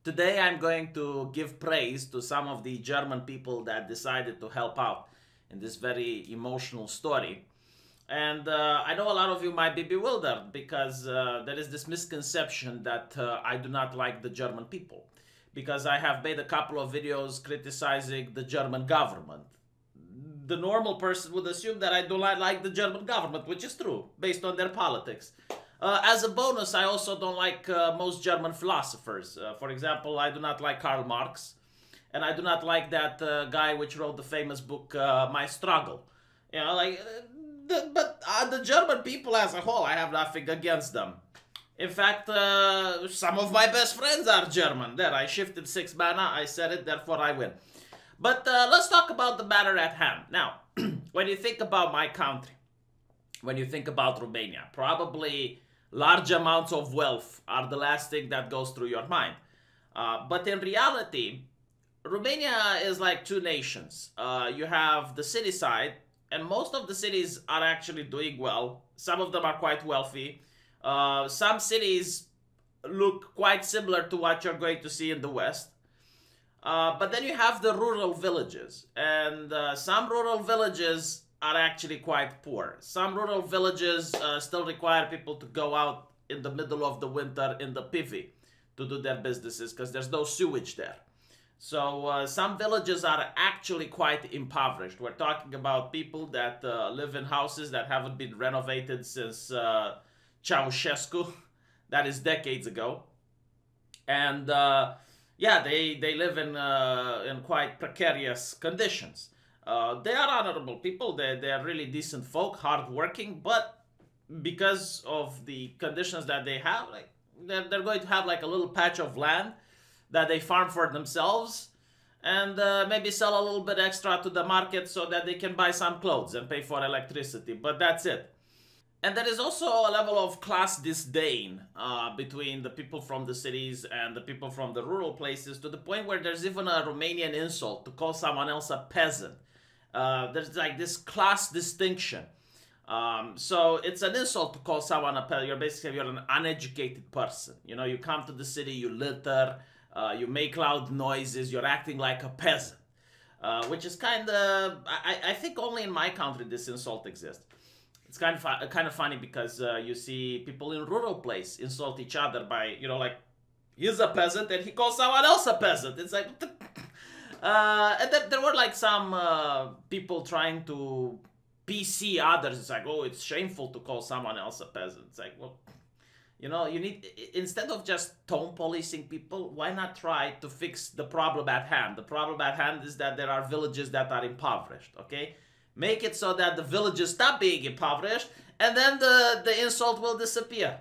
Today I'm going to give praise to some of the German people that decided to help out in this very emotional story. And I know a lot of you might be bewildered because there is this misconception that I do not like the German people. Because I have made a couple of videos criticizing the German government. The normal person would assume that I do not like the German government, which is true, based on their politics. As a bonus, I also don't like most German philosophers. For example, I do not like Karl Marx, and I do not like that guy which wrote the famous book, My Struggle. You know, like, but the German people as a whole, I have nothing against them. In fact, some of my best friends are German. There, I shifted 6 mana, I said it, therefore I win. But let's talk about the matter at hand. Now, when you think about my country, when you think about Romania, probably large amounts of wealth are the last thing that goes through your mind. But in reality, Romania is like two nations. You have the city side, and most of the cities are actually doing well. Some of them are quite wealthy. Some cities look quite similar to what you're going to see in the West. But then you have the rural villages, and some rural villages are actually quite poor. Some rural villages still require people to go out in the middle of the winter in the pivy to do their businesses because there's no sewage there. So some villages are actually quite impoverished. We're talking about people that live in houses that haven't been renovated since Ceausescu, that is decades ago. And yeah, they live in quite precarious conditions. They are honorable people. They are really decent folk, hardworking, but because of the conditions that they have, like they're going to have like a little patch of land that they farm for themselves, and maybe sell a little bit extra to the market so that they can buy some clothes and pay for electricity. But that's it. And there is also a level of class disdain between the people from the cities and the people from the rural places, to the point where there's even a Romanian insult to call someone else a peasant. There's like this class distinction. So it's an insult to call someone a peasant. You're an uneducated person. You know, you come to the city, you litter, you make loud noises, you're acting like a peasant. Which is kind of, I think only in my country this insult exists. It's kind of funny because you see people in rural place insult each other by, you know, like, he's a peasant and he calls someone else a peasant. It's like, and then there were like some people trying to PC others. It's like, oh, it's shameful to call someone else a peasant. It's like, well, you know, you need, instead of just tone policing people, why not try to fix the problem at hand? The problem at hand is that there are villages that are impoverished, okay? Make it so that the villages stop being impoverished, and then the insult will disappear.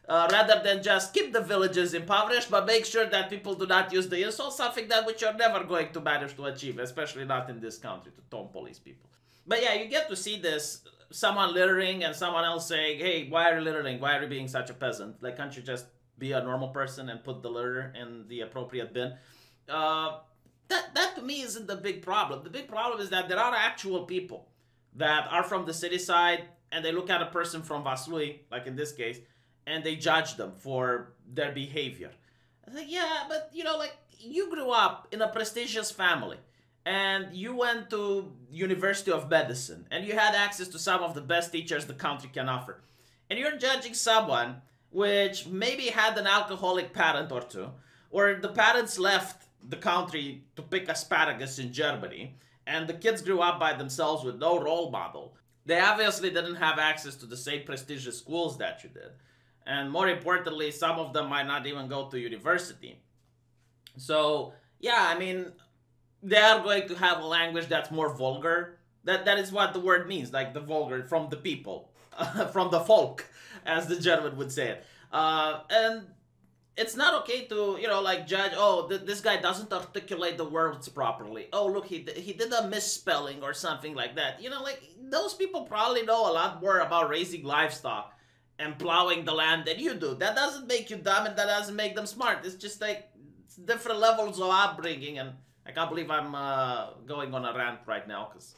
Rather than just keep the villages impoverished, but make sure that people do not use the insult, something that which you're never going to manage to achieve, especially not in this country, to tone police people. But yeah, you get to see this, someone littering and someone else saying, hey, why are you littering? Why are you being such a peasant? Like, can't you just be a normal person and put the litter in the appropriate bin? That to me isn't the big problem. The big problem is that there are actual people that are from the city side, and they look at a person from Vaslui, like in this case, and they judge them for their behavior. I think, yeah, but you know, like, you grew up in a prestigious family, and you went to University of Medicine, and you had access to some of the best teachers the country can offer. And you're judging someone which maybe had an alcoholic parent or two, or the parents left the country to pick asparagus in Germany, and the kids grew up by themselves with no role model. They obviously didn't have access to the same prestigious schools that you did. And more importantly, some of them might not even go to university. So, yeah, I mean, they are going to have a language that's more vulgar. That is what the word means, like the vulgar, from the people, from the folk, as the German would say it. And it's not okay to, you know, like, judge, oh, this guy doesn't articulate the words properly. Oh, look, he did a misspelling or something like that. You know, like, those people probably know a lot more about raising livestock and plowing the land than you do. That doesn't make you dumb, and that doesn't make them smart. It's just like, it's different levels of upbringing, and I can't believe I'm going on a rant right now, because,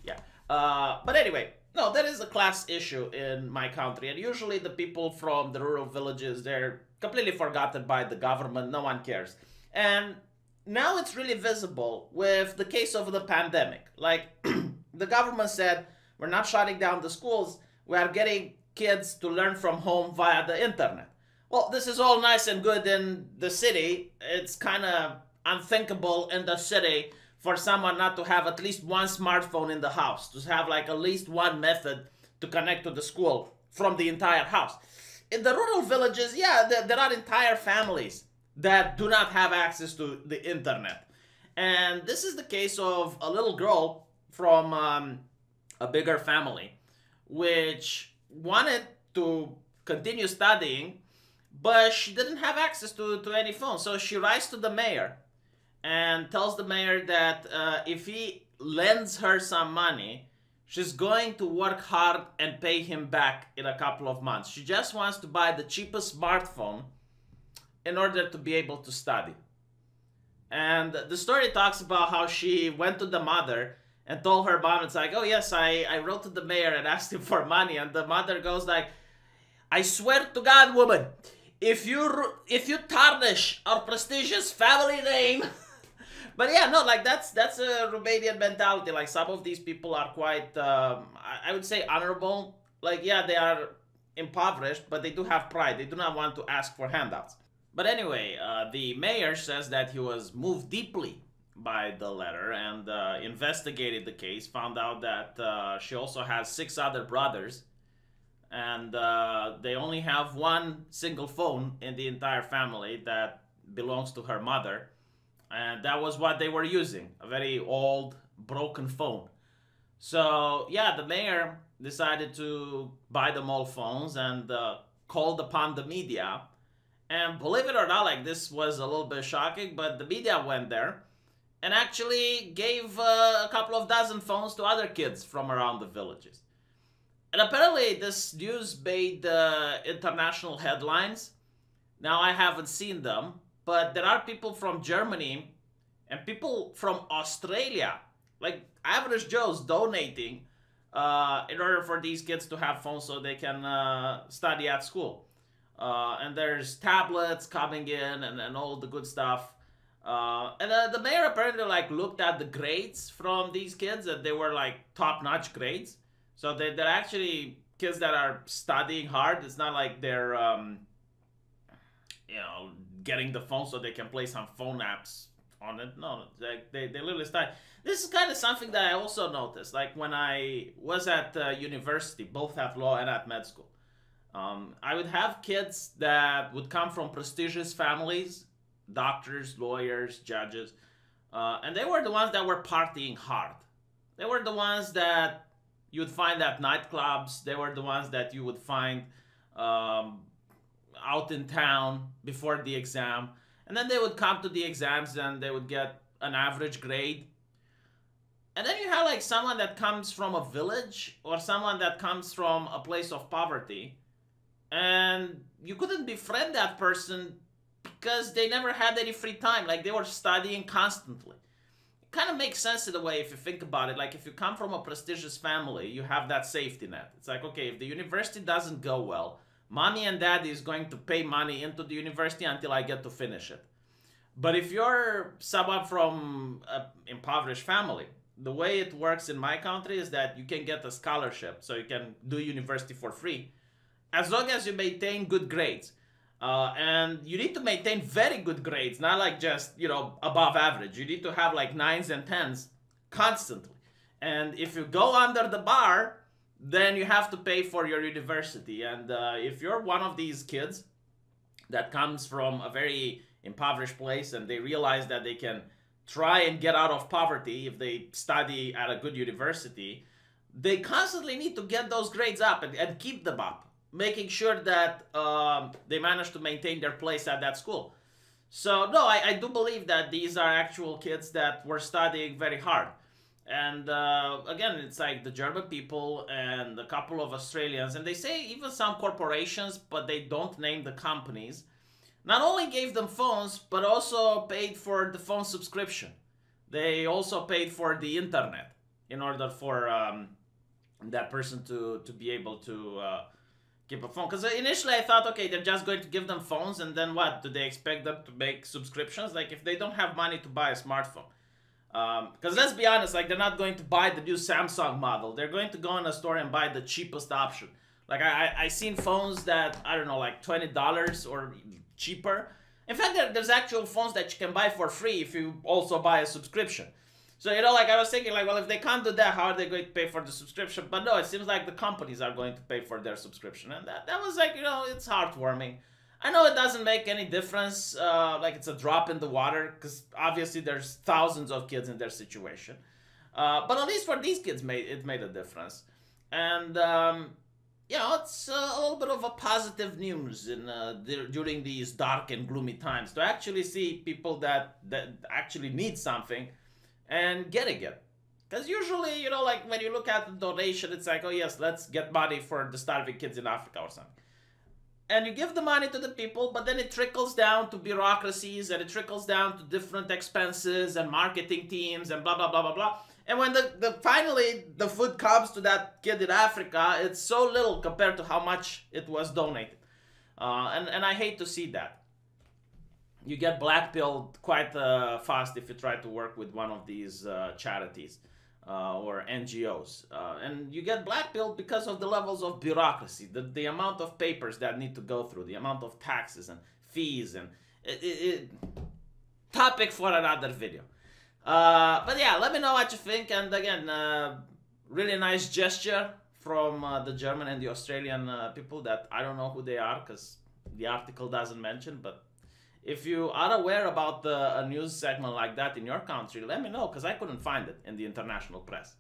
yeah. But anyway, no, there is a class issue in my country, and usually the people from the rural villages, they're completely forgotten by the government. No one cares. And now it's really visible with the case of the pandemic. Like the government said, we're not shutting down the schools. We are getting kids to learn from home via the internet. Well, this is all nice and good in the city. It's kind of unthinkable in the city for someone not to have at least one smartphone in the house, to have like at least one method to connect to the school from the entire house. In the rural villages, yeah, there are entire families that do not have access to the internet. And this is the case of a little girl from a bigger family, which wanted to continue studying, but she didn't have access to any phone. So she writes to the mayor and tells the mayor that if he lends her some money, she's going to work hard and pay him back in a couple of months. She just wants to buy the cheapest smartphone in order to be able to study. And the story talks about how she went to the mother and told her mom, it's like, oh yes, I wrote to the mayor and asked him for money. And the mother goes like, I swear to God, woman, if you tarnish our prestigious family name. But yeah, no, like that's a Romanian mentality. Like some of these people are quite, I would say, honorable. Like yeah, they are impoverished, but they do have pride. They do not want to ask for handouts. But anyway, the mayor says that he was moved deeply by the letter and investigated the case, found out that she also has 6 other brothers, and they only have one single phone in the entire family that belongs to her mother. And that was what they were using, a very old, broken phone. So, yeah, the mayor decided to buy them all phones and called upon the media. And believe it or not, like this was a little bit shocking, but the media went there and actually gave a couple of dozen phones to other kids from around the villages. And apparently this news made international headlines. Now I haven't seen them, but there are people from Germany and people from Australia, like average Joes, donating in order for these kids to have phones so they can study at school. And there's tablets coming in and all the good stuff. And the mayor apparently like looked at the grades from these kids, and they were like top-notch grades. So they're actually kids that are studying hard. It's not like they're getting the phone so they can play some phone apps on it. No, they literally study. This is kind of something that I also noticed. Like when I was at university, both at law and at med school, I would have kids that would come from prestigious families, doctors, lawyers, judges, and they were the ones that were partying hard. They were the ones that you would find at nightclubs. They were the ones that you would find out in town before the exam. And then they would come to the exams and they would get an average grade. And then you have like someone that comes from a village or someone that comes from a place of poverty, and you couldn't befriend that person because they never had any free time. Like they were studying constantly. It kind of makes sense in a way if you think about it. Like if you come from a prestigious family, you have that safety net. It's like, okay, if the university doesn't go well, mommy and daddy is going to pay money into the university until I get to finish it. But if you're someone from an impoverished family, the way it works in my country is that you can get a scholarship, so you can do university for free, as long as you maintain good grades. And you need to maintain very good grades, not like just, above average. You need to have like 9s and 10s constantly. And if you go under the bar, then you have to pay for your university. And if you're one of these kids that comes from a very impoverished place and they realize that they can try and get out of poverty if they study at a good university, they constantly need to get those grades up and keep them up, making sure that they manage to maintain their place at that school. So no, I do believe that these are actual kids that were studying very hard. And again, it's like the German people and a couple of Australians, and they say even some corporations, but they don't name the companies, not only gave them phones, but also paid for the phone subscription. They also paid for the internet in order for that person to be able to keep a phone. Because initially I thought, okay, they're just going to give them phones, and then what? Do they expect them to make subscriptions? Like, if they don't have money to buy a smartphone. Because let's be honest, like, they're not going to buy the new Samsung model. They're going to go in a store and buy the cheapest option. Like, I seen phones that, I don't know, like $20 or cheaper. In fact, there's actual phones that you can buy for free if you also buy a subscription. So, you know, like, I was thinking, like, well, if they can't do that, how are they going to pay for the subscription? But no, it seems like the companies are going to pay for their subscription. And that was like, you know, it's heartwarming. I know it doesn't make any difference, like it's a drop in the water, because obviously there's thousands of kids in their situation. But at least for these kids, it made a difference. And, you know, it's a little bit of a positive news during these dark and gloomy times, to actually see people that actually need something and getting it. Because usually, you know, like when you look at the donation, it's like, oh yes, let's get money for the starving kids in Africa or something. And you give the money to the people, but then it trickles down to bureaucracies, and it trickles down to different expenses and marketing teams and blah, blah, blah, blah, blah. And when finally the food comes to that kid in Africa, it's so little compared to how much it was donated. And I hate to see that. You get blackballed quite fast if you try to work with one of these charities. Or NGOs, and you get blackballed because of the levels of bureaucracy, the amount of papers that need to go through, the amount of taxes and fees, and topic for another video. But yeah, let me know what you think, and again, really nice gesture from the German and the Australian people that I don't know who they are because the article doesn't mention, but if you are aware about a news segment like that in your country, let me know, because I couldn't find it in the international press.